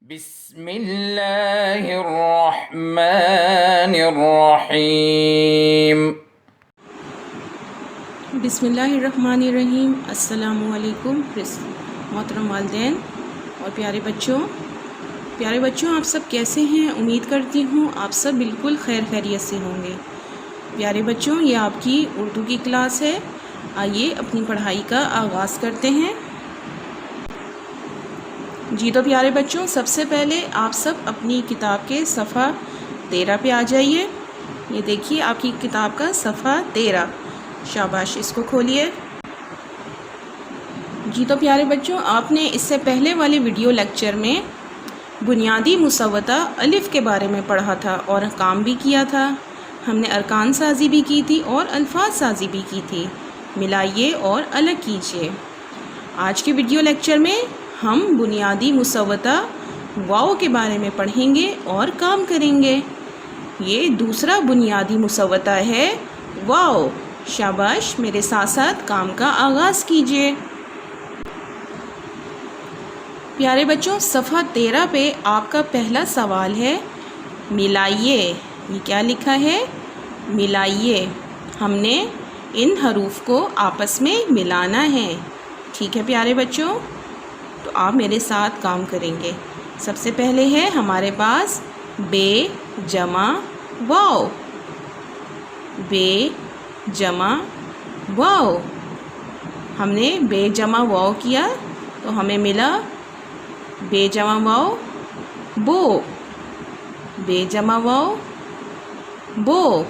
बिस्मिल्लाहिर्रहमानिर्रहीम। बिस्मिल्लाहिर्रहमानिर्रहीम। अस्सलामुअलैकुम मोहतरम वालिदैन और प्यारे बच्चों आप सब कैसे हैं। उम्मीद करती हूँ आप सब बिल्कुल खैरियत से होंगे। प्यारे बच्चों, ये आपकी उर्दू की क्लास है। आइए अपनी पढ़ाई का आगाज़ करते हैं। जी तो प्यारे बच्चों, सबसे पहले आप सब अपनी किताब के सफ़ा 13 पे आ जाइए। ये देखिए आपकी किताब का सफ़ा 13। शाबाश, इसको खोलिए। जी तो प्यारे बच्चों, आपने इससे पहले वाले वीडियो लेक्चर में बुनियादी मुसव्वता अलिफ़ के बारे में पढ़ा था और काम भी किया था। हमने अरकान साजी भी की थी और अल्फाज साजी भी की थी। मिलाइए और अलग कीजिए। आज के वीडियो लेक्चर में हम बुनियादी मुसव्वता वाव के बारे में पढ़ेंगे और काम करेंगे। ये दूसरा बुनियादी मुसव्वता है वाव। शाबाश, मेरे साथ साथ काम का आगाज़ कीजिए। प्यारे बच्चों, सफ़ा 13 पे आपका पहला सवाल है मिलाइए। ये क्या लिखा है? मिलाइए। हमने इन हरूफ को आपस में मिलाना है। ठीक है प्यारे बच्चों, तो आप मेरे साथ काम करेंगे। सबसे पहले है हमारे पास बे जमा वाव। बे जमा वाव। हमने बे जमा वाव किया तो हमें मिला बे जमा वाव बो। बे जमा वाव बो,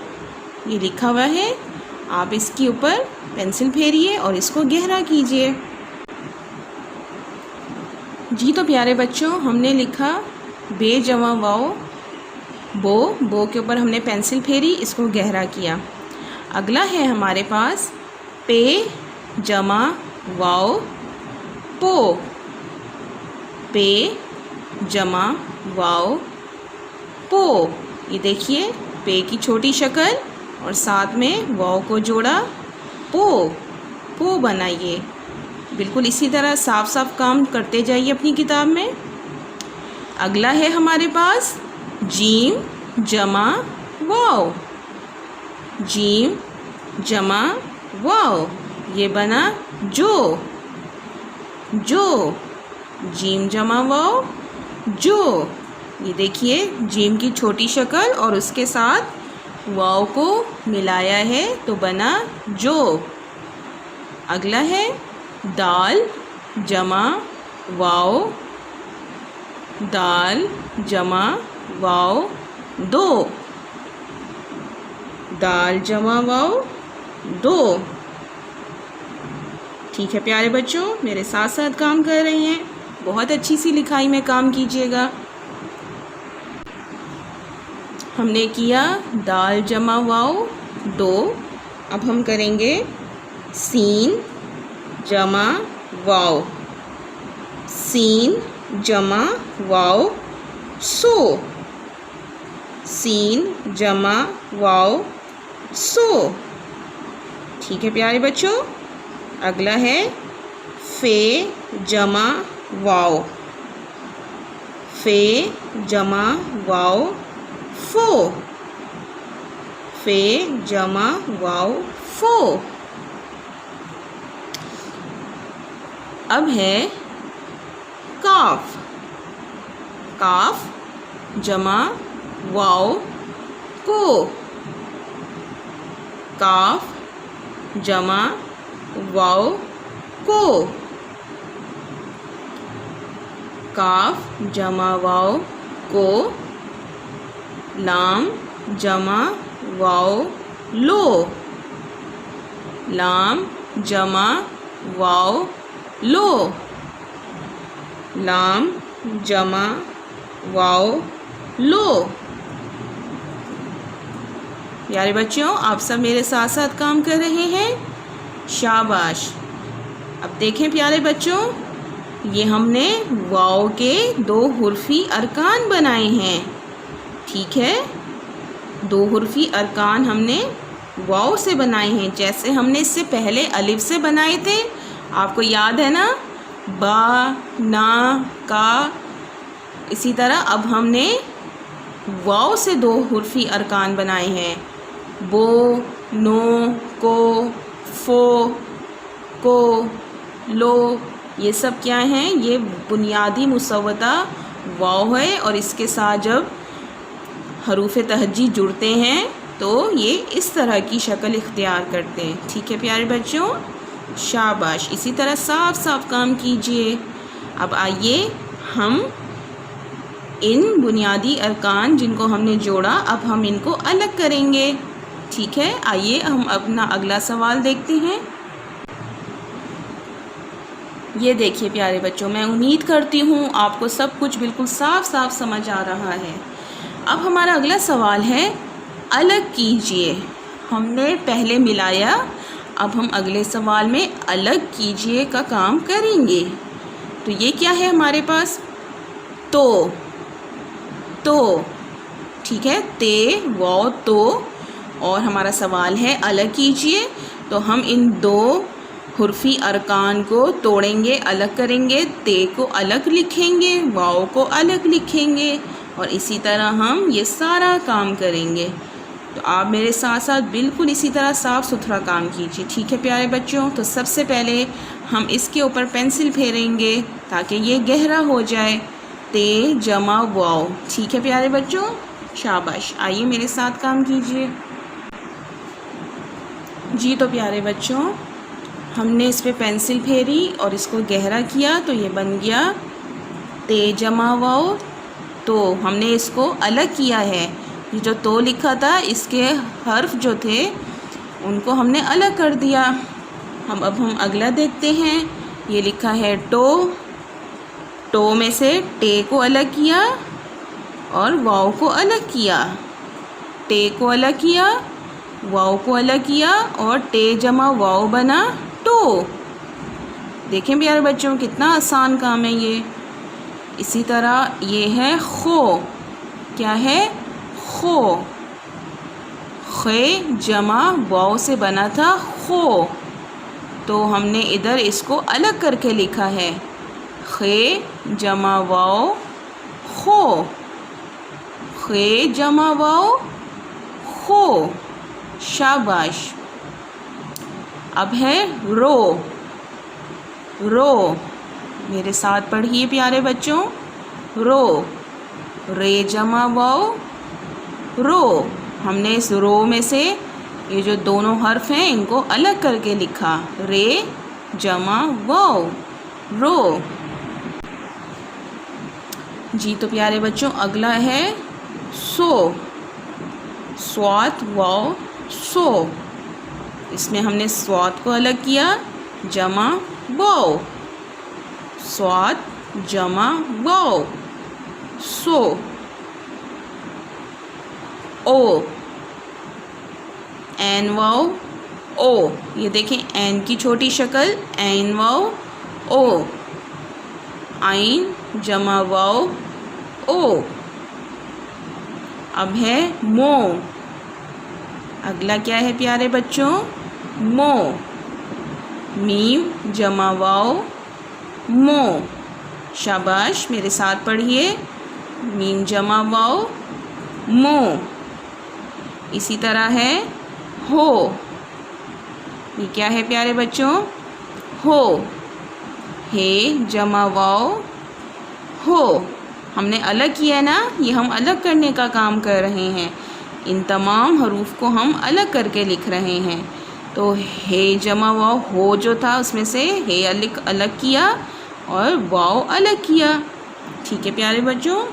ये लिखा हुआ है। आप इसके ऊपर पेंसिल फेरिए और इसको गहरा कीजिए। जी तो प्यारे बच्चों, हमने लिखा बे जमा वाव बो। बो के ऊपर हमने पेंसिल फेरी, इसको गहरा किया। अगला है हमारे पास पे जमा वाव पो। पे जमा वाव पो। ये देखिए पे की छोटी शक्ल और साथ में वाव को जोड़ा, पो। पो बनाइए। बिल्कुल इसी तरह साफ साफ काम करते जाइए अपनी किताब में। अगला है हमारे पास जीम जमा वाव। जीम जमा वाव, ये बना जो। जो, जीम जमा वाव जो। ये देखिए जीम की छोटी शक्ल और उसके साथ वाव को मिलाया है तो बना जो। अगला है दाल जमा वाव। दाल जमा वाव दो। दाल जमा वाव दो। ठीक है प्यारे बच्चों, मेरे साथ साथ काम कर रहे हैं। बहुत अच्छी सी लिखाई में काम कीजिएगा। हमने किया दाल जमा वाव दो। अब हम करेंगे सीन जमा वाव। सीन जमा वाव सो। सीन जमा वाव सो। ठीक है प्यारे बच्चों, अगला है फे जमा वाव। फे जमा वाव फो। फे जमा वाव फो। अब है काफ। काफ जमा वाव को। काफ जमा वाव को। काफ जमा वाव को। लाम जमा वाव लो। लाम जमा वाव लो। लाम जमा वाव लो। प्यारे बच्चों, आप सब मेरे साथ साथ काम कर रहे हैं। शाबाश। अब देखें प्यारे बच्चों, ये हमने वाव के दो हुर्फी अरकान बनाए हैं। ठीक है, दो हुर्फी अरकान हमने वाव से बनाए हैं, जैसे हमने इससे पहले अलिफ से बनाए थे। आपको याद है ना? बा, ना, का, इसी तरह अब हमने वाव से 2 हुर्फी अरकान बनाए हैं, बो, नो, को, फो, को, लो। ये सब क्या हैं? ये बुनियादी मुसव्वता वाव है और इसके साथ जब हरूफ तहज्जी जुड़ते हैं तो ये इस तरह की शक्ल इख्तियार करते हैं। ठीक है प्यारे बच्चों, शाबाश। इसी तरह साफ साफ काम कीजिए। अब आइए हम इन बुनियादी अरकान जिनको हमने जोड़ा, अब हम इनको अलग करेंगे। ठीक है, आइए हम अपना अगला सवाल देखते हैं। ये देखिए प्यारे बच्चों, मैं उम्मीद करती हूँ आपको सब कुछ बिल्कुल साफ साफ समझ आ रहा है। अब हमारा अगला सवाल है, अलग कीजिए। हमने पहले मिलाया, अब हम अगले सवाल में अलग कीजिए का काम करेंगे। तो ये क्या है हमारे पास? तो ठीक है, ते, वाव, तो। और हमारा सवाल है अलग कीजिए, तो हम इन 2 हुर्फी अरकान को तोड़ेंगे, अलग करेंगे। ते को अलग लिखेंगे, वाव को अलग लिखेंगे और इसी तरह हम ये सारा काम करेंगे। तो आप मेरे साथ साथ बिल्कुल इसी तरह साफ़ सुथरा काम कीजिए। ठीक है प्यारे बच्चों, तो सबसे पहले हम इसके ऊपर पेंसिल फेरेंगे ताकि ये गहरा हो जाए। ते जमा वाव। ठीक है प्यारे बच्चों, शाबाश। आइए मेरे साथ काम कीजिए। जी तो प्यारे बच्चों, हमने इस पर पेंसिल फेरी और इसको गहरा किया तो ये बन गया ते जमा वाव। तो हमने इसको अलग किया है, ये जो तो लिखा था इसके हर्फ जो थे उनको हमने अलग कर दिया। अब हम अगला देखते हैं। ये लिखा है टो में से टे को अलग किया और वाव को अलग किया। टे को अलग किया, वाव को अलग किया और टे जमा वाव बना टो। देखें प्यारे बच्चों, कितना आसान काम है ये। इसी तरह ये है खो। क्या है? खो। खे जमा वाव से बना था खो, तो हमने इधर इसको अलग करके लिखा है खे जमा वाव खो। खे जमा वाव खो। शाबाश। अब है रो। मेरे साथ पढ़िए प्यारे बच्चों, रो। रे जमा वाव रो। हमने इस रो में से ये जो दोनों हर्फ हैं इनको अलग करके लिखा, रे जमा वाव रो। जी तो प्यारे बच्चों, अगला है सो। स्वात वाव सो। इसमें हमने स्वात को अलग किया, जमा वाव। स्वात जमा वाव सो। ओ। एन वाव ओ। ये देखें एन की छोटी शक्ल, एन वाव ओ। आइन जमा वाव ओ। अब है मो। अगला क्या है प्यारे बच्चों? मो। मीम जमा वाव मो। शाबाश, मेरे साथ पढ़िए, मीम जमा वाव मो। इसी तरह है हो। ये क्या है प्यारे बच्चों? हो। हे जमा वाव हो। हमने अलग किया ना, ये हम अलग करने का काम कर रहे हैं। इन तमाम हरूफ को हम अलग करके लिख रहे हैं। तो हे जमा वाव हो जो था उसमें से हे अलग किया और वाव अलग किया। ठीक है प्यारे बच्चों,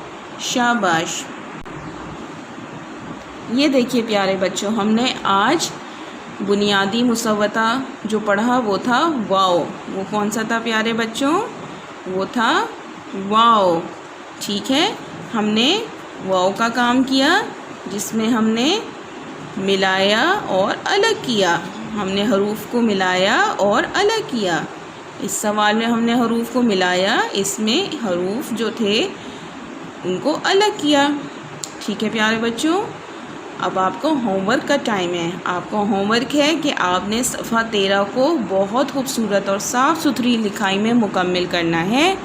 शाबाश। ये देखिए प्यारे बच्चों, हमने आज बुनियादी मुसव्वता जो पढ़ा वो था वाव। वो कौन सा था प्यारे बच्चों? वो था वाव। ठीक है, हमने वाव का काम किया जिसमें हमने मिलाया और अलग किया। हमने हरूफ को मिलाया और अलग किया। इस सवाल में हमने हरूफ को मिलाया, इसमें हरूफ जो थे उनको अलग किया। ठीक है प्यारे बच्चों, अब आपको होमवर्क का टाइम है। आपको होमवर्क है कि आपने सफ़ा 13 को बहुत खूबसूरत और साफ़ सुथरी लिखाई में मुकम्मल करना है।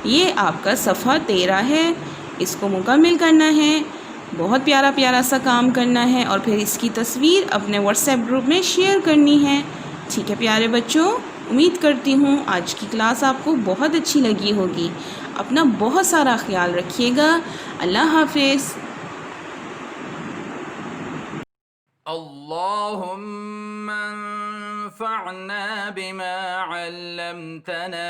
ये आपका सफ़ा 13 है। इसको मुकम्मल करना है, बहुत प्यारा प्यारा सा काम करना है और फिर इसकी तस्वीर अपने व्हाट्सएप ग्रुप में शेयर करनी है। ठीक है प्यारे बच्चों, उम्मीद करती हूँ आज की क्लास आपको बहुत अच्छी लगी होगी। अपना बहुत सारा ख्याल रखिएगा। अल्लाह हाफिज़। अल्लाहुम्मा अंफ़अना बिमा अल्लमतना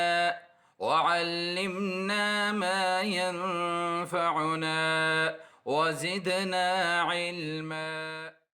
वअल्लिमना मा यंफ़अुना वज़िदना इल्मा।